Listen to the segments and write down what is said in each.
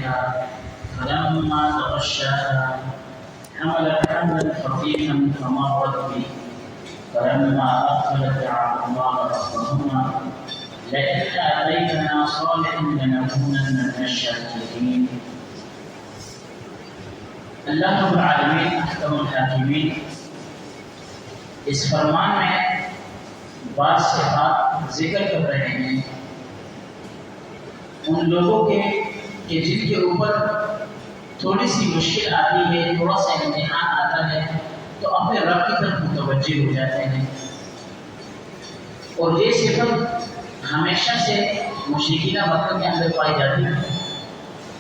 إليها فلما تغشاها حملت حملا خفيفا فمرت به فلما أقبلت دعوا الله ربهما لئن آتيتنا صالحا لنكونن من الشاكرين. اللہ رب العالمین احکم الحاکمین اس فرمان میں بعض صفات ذکر کر رہے ہیں ان لوگوں کے کہ جن کے اوپر تھوڑی سی مشکل آتی ہے، تھوڑا سا امتحان آتا ہے تو اپنے رب کی طرف متوجہ ہو جاتے ہیں، اور یہ صفت ہمیشہ سے مشرکین مکہ کے اندر پائی جاتی ہے،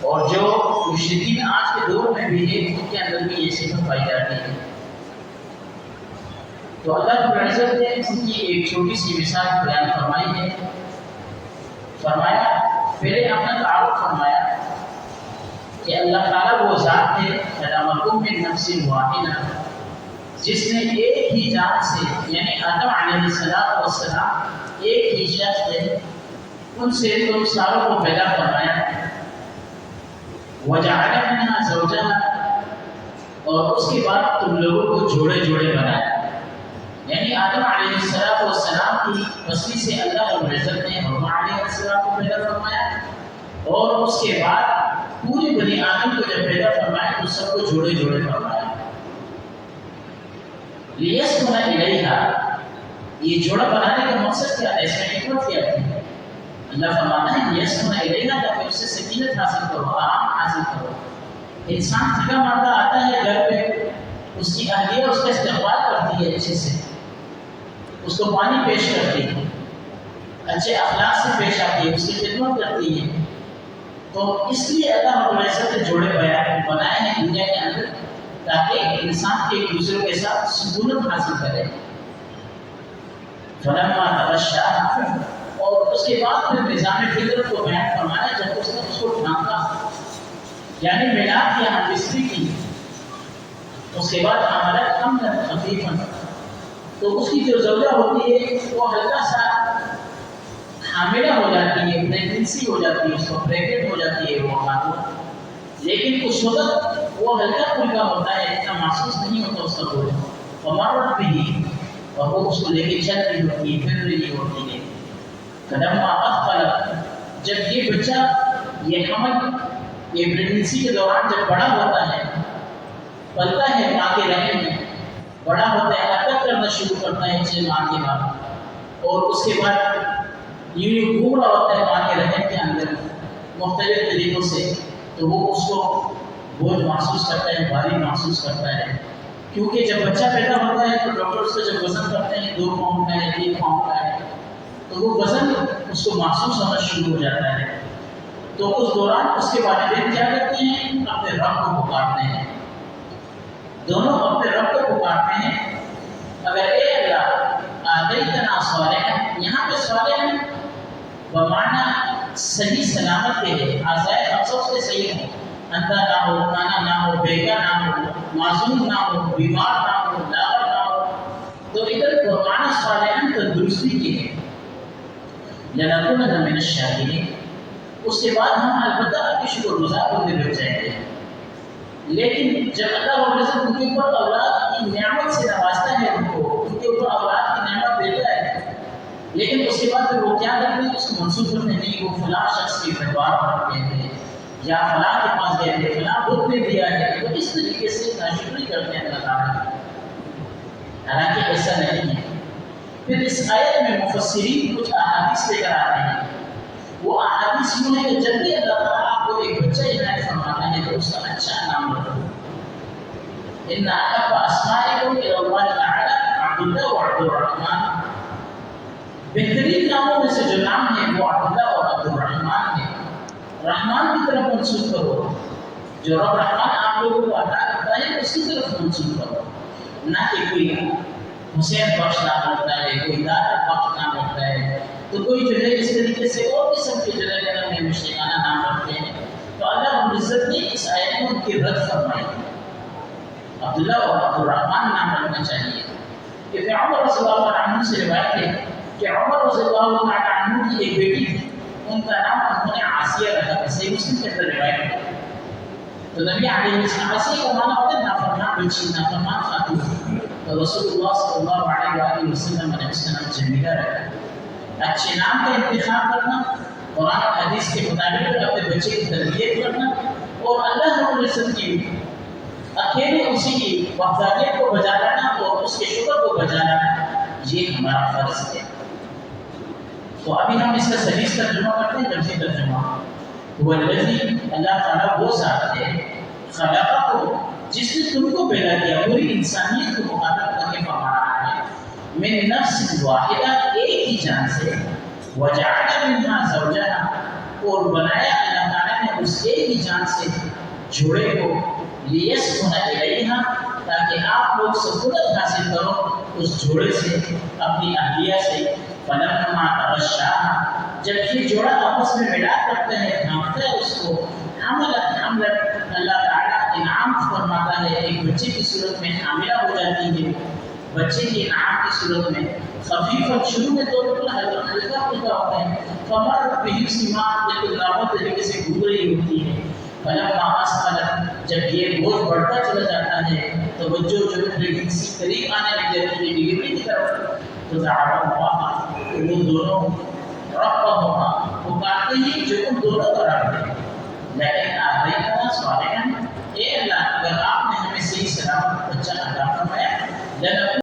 اور جو مشرکین آج کے دور میں بھی ہے ان کے اندر بھی یہ صفت پائی جاتی ہے۔ تو اللہ رب العزت نے ان کی ایک چھوٹی سی مثال بیان فرمائی ہے۔ فرمایا پہلے اپنا تعارف فرمایا کہ اللہ تعالیٰ وہ ذات ہے خلقکم من نفس واحدہ، جس نے ایک ہی جان سے یعنی آدم علیہ السلام ایک ہی شخص ہے، ان سے تم ساروں کو پیدا فرمایا، وجعل منها زوجها، اور اس کے بعد تم لوگوں کو جوڑے جوڑے بنایا، یعنی آدم علیہ السلام کی وسیلے سے اللہ رب العزت نے حوا علیہ السلام کو پیدا فرمایا، اور اس کے بعد پورے بنی آدم کو جب پیدا فرمایا تو سب کو جوڑے جوڑے فرمایا۔ لیسکن الیہا، یہ جوڑا بنانے کا مقصد کیا ہے، اس میں حکمت کیا ہے؟ اللہ فرماتا ہے لیسکن الیہا، تاکہ اس سے سکینت حاصل کرو، آرام حاصل کرو۔ انسان تھکا مارتا آتا ہے گھر پہ، اس کی اہلیہ اس کا استقبال کرتی ہے، اچھے سے اس کو پانی پیش کرتی ہے، اچھے اخلاق سے پیش آتی ہے، اس کی خدمت کرتی ہے۔ تو اس لیے اللہ رب العزت نے جوڑے بنائے ہیں دنیا کے اندر تاکہ انسان ایک دوسرے کے ساتھ سکونت حاصل کرے۔ فلما تغشاها، اور اس کے بعد پھر نظام فطرت کو بیان فرمایا، جب اس نے اس کو ڈھانکا یعنی میلاد کیا بستری کی، اس کے بعد حملت حملا خفیفا، تو اس کی جو زوجہ ہوتی ہے وہ ہلکا سا حاملہ ہو جاتی ہے، پریگننسی ہو جاتی ہے، اس کو پریگننٹ ہو جاتی ہے وہ خاتون، لیکن اس وقت وہ ہلکا پھلکا ہوتا ہے، اتنا محسوس نہیں ہوتا اس کا بوجھ، فمرت به، اور وہ اس کو لے کے چل رہی ہوتی ہے، پھر رہی ہوتی ہے۔ فلما اثقلت، جب یہ بچہ یہ حمل یہ پریگننسی کے دوران جب بڑا ہوتا ہے، پلتا ہے ماں کے رحم میں، بڑا ہوتا ہے، حرکت کرنا شروع کرتا ہے اسے ماں کے بعد، اور اس کے بعد یوں گھوم رہا ہوتا ہے ماں کے رحم کے اندر مختلف طریقوں سے، تو وہ اس کو بوجھ محسوس کرتا ہے، بھاری محسوس کرتا ہے، کیونکہ جب بچہ پیدا ہوتا ہے تو ڈاکٹر اس کا جب وزن کرتے ہیں 2 پاؤنڈ کا ہے، 3 پاؤنڈ کا ہے، تو وہ وزن اس کو محسوس ہونا شروع ہو جاتا ہے۔ تو اس دوران اس کے والدین کیا کرتے ہیں؟ اپنے رب کو پکارتے ہیں، دونوں اپنے رب کو پکارتے ہیں، اگر اے اللہ آتیتنا صالحا، یہاں پہ صالحا بمعنی صحیح سلامت کے ہے، آزائے سب سے صحیح ہو، اندھا نہ ہو، کانا نہ ہو، بیگا نہ ہو، معذور نہ ہو، بیمار نہ ہو، لاغر نہ ہو، تو ادھر بمعنی صالحا تندرستی کے ہے، لنکونن من الشاکرین، اس کے بعد ہم البتہ آپ کی شکر گزار ہوتے رہ جائیں گے۔ لیکن جب اللہ رب العزت ان کے اوپر اولاد کی نعمت سے نوازتا ہے، ان کے اوپر اولاد کی نعمت دیتا ہے، لیکن اس کے بعد پھر وہ کیا کرتے ہیں؟ اس کو منسوخ کرتے ہیں، وہ فلاں شخص کے دربار پر گئے تھے یا فلاں کے پاس گئے تھے، فلاں بت نے دیا ہے، تو اس طریقے سے ناشکری کرتے ہیں اللہ تعالیٰ کی، حالانکہ ایسا نہیں ہے۔ پھر اس آیت میں مفسرین کچھ احادیث لے کر آتے ہیں، وہ احادیث یوں ہے کہ جب بھی اللہ تعالیٰ آپ کو ایک بچہ عنایت فرماتا ہے تو اس کا اچھا نام رکھو۔ ان احب اسمائکم الی اللہ تعالی عبداللہ و عبد الرحمن، بہترین ناموں میں سے جو نام ہے وہ عبداللہ اور عبد الرحمن ہے، رحمان کی طرف منسوب کرو، جو رب رحمان آپ لوگوں کو عطا کرتا ہے اس کی طرف منسوب کرو، نہ کہ کوئی حسین بخش نام رکھتا ہے، کوئی داتا بخش نام رکھتا ہے، تو کوئی جو ہے اس طریقے سے اور قسم کے جو ہے مشرکانہ نام رکھتے ہیں۔ تو اللہ رب العزت نے اس آیت میں ان کی رد فرمائی، عبداللہ اور عبد الرحمن نام رکھنا چاہیے۔ کہ عمر رضی اللہ عنہ سے روایت ہے کہ عمر رضی اللہ عنہ کی ایک بیٹی تھی، ان کا نام انہوں نے عاصیہ رکھا، صحیح مسلم کے اندر روایت ہے۔ تو نبی علیہ السلام ایسے ہی مانا ہوتا ہے نافرمان بچی نافرمان خاتون، تو رسول اللہ صلی اللہ علیہ وآلہ وسلم نے اس کا نام جمیلہ رکھا۔ اچھے نام کا انتخاب کرنا، قرآن اور حدیث کے مطابق اپنے بچے کی تربیت کرنا، اور اللہ رب العزت کی اکیلے اسی کی وحدانیت کو بجا لانا اور اس کے شکر کو بجا لانا، یہ ہمارا فرض ہے۔ تو ابھی ہم اس کا صحیح ترجمہ کرتے ہیں، لفظی ترجمہ۔ والذی، اللہ تعالیٰ وہ ذات ہے، خلقکم، جس نے تم کو پیدا کیا، پوری انسانیت کو مخاطب کر کے فرما رہا ہے، من نفس واحدہ، ایک ہی جان سے، وجعل منها زوجها، اور بنایا اللہ تعالیٰ نے اس ایک ہی جان سے جوڑے کو، لیسکن الیہا، تاکہ آپ لوگ سکونت حاصل کرو اس جوڑے سے، اپنی اہلیہ سے۔ فلما تغشاها، جب یہ جوڑا آپس میں ملاپ کرتا ہے، ڈھانپتا ہے اس کو، حملت اللہ تعالیٰ انعام فرماتا ہے، ایک بچے کی صورت میں حاملہ ہو جاتی ہے، بچے کی انعام کی صورت میں خفیفہ، شروع میں تو ہلکا پھلکا ہوتا ہے، فمرت بہ السماء، لیکن نارمل طریقے سے گھوم رہی ہوتی ہے۔ فلما اثقلت، جب یہ بوجھ بڑھتا چلا جاتا ہے، توجہ جو پریگنسی قریب آنے لگ جاتی ہے ڈلیوری کی طرف، تو دعوا اللہ، وہ دونوں ربہما، پکارتے ہیں جو ان دونوں کا رب ہے، لیکن آتینا صالحا، اے اللہ اگر آپ نے ہمیں صحیح سلامت بچہ عطا فرمایا،